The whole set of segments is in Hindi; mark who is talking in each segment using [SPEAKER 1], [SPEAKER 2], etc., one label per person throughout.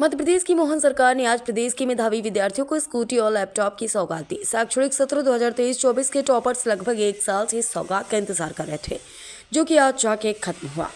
[SPEAKER 1] मध्य प्रदेश की मोहन सरकार ने आज प्रदेश के मेधावी विद्यार्थियों को स्कूटी और लैपटॉप की सौगात दी। शैक्षणिक सत्र 2023-24 के टॉपर्स लगभग एक साल से इस सौगात का इंतजार कर रहे थे, जो कि आज जाके खत्म हुआ।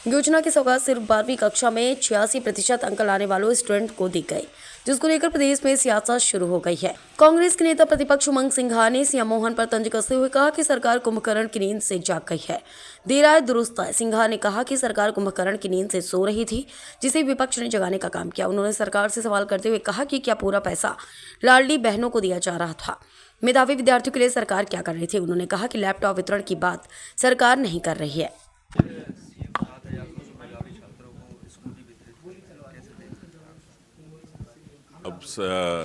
[SPEAKER 1] योजना की सौगात सिर्फ 12वीं कक्षा में 86% अंक लाने वालों स्टूडेंट को दी गई, जिसको लेकर प्रदेश में सियासत शुरू हो गई है। कांग्रेस के नेता प्रतिपक्ष उमंग सिंघा ने सीएम मोहन पर तंज कसते हुए कहा कि सरकार कुंभकर्ण की नींद से जाग गई है। देर आए दुरुस्त आए। सिंघा ने कहा कि सरकार कुंभकर्ण की नींद से सो रही थी, जिसे विपक्ष ने जगाने का काम किया। उन्होंने सरकार से सवाल करते हुए कहा कि क्या पूरा पैसा लाडली बहनों को दिया जा रहा था। मेधावी विद्यार्थियों के लिए सरकार क्या कर रही थी। उन्होंने कहा कि लैपटॉप वितरण की बात सरकार नहीं कर रही है।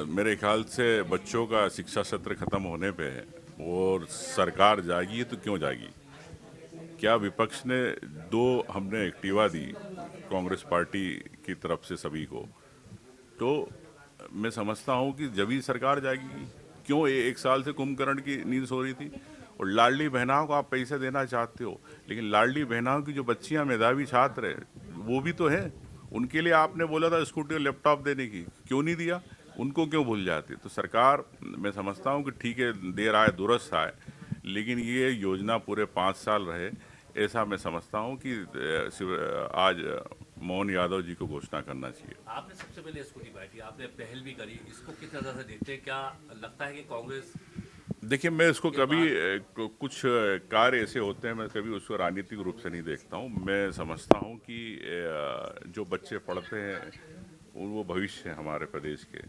[SPEAKER 2] मेरे ख्याल से बच्चों का शिक्षा सत्र खत्म होने पे है और सरकार जागी है तो क्यों जागी? क्या विपक्ष ने हमने एक्टिवा दी कांग्रेस पार्टी की तरफ से सभी को, तो मैं समझता हूं कि जब ही सरकार जागी। क्यों एक साल से कुंभकर्ण की नींद सो रही थी? और लाडली बहनाओं को आप पैसे देना चाहते हो, लेकिन लाडली बहनाओं की जो बच्चियां मेधावी छात्र हैं वो भी तो हैं। उनके लिए आपने बोला था स्कूटी और लैपटॉप देने की, क्यों नहीं दिया? उनको क्यों भूल जाती? तो सरकार, मैं समझता हूं कि ठीक है, देर आए दुरुस्त आए, लेकिन ये योजना पूरे 5 साल रहे, ऐसा मैं समझता हूं कि आज मोहन यादव जी को घोषणा करना चाहिए।
[SPEAKER 3] आपने सबसे पहले स्कूटी बांटी, आपने पहल भी करी, इसको किस तरह से देखते हैं? क्या लगता है कि कांग्रेस
[SPEAKER 2] देखिए, मैं इसको कभी कुछ कार्य ऐसे होते हैं, मैं कभी उसको राजनीतिक रूप से नहीं देखता हूँ। मैं समझता हूँ कि जो बच्चे पढ़ते हैं वो भविष्य है हमारे प्रदेश के,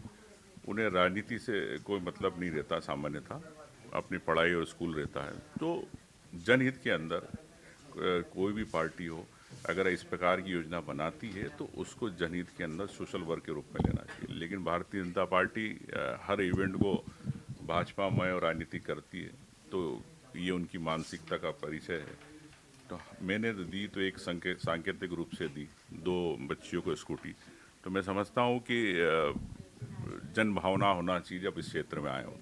[SPEAKER 2] उन्हें राजनीति से कोई मतलब नहीं रहता। सामान्यतः अपनी पढ़ाई और स्कूल रहता है। तो जनहित के अंदर कोई भी पार्टी हो, अगर इस प्रकार की योजना बनाती है तो उसको जनहित के अंदर सोशल वर्क के रूप में लेना चाहिए। लेकिन भारतीय जनता पार्टी हर इवेंट को भाजपामय और राजनीति करती है, तो ये उनकी मानसिकता का परिचय है। तो मैंने दी तो एक सांकेतिक रूप से दी 2 बच्चियों को स्कूटी। तो मैं समझता हूँ कि जन भावना होना चाहिए जब इस क्षेत्र में आए हो।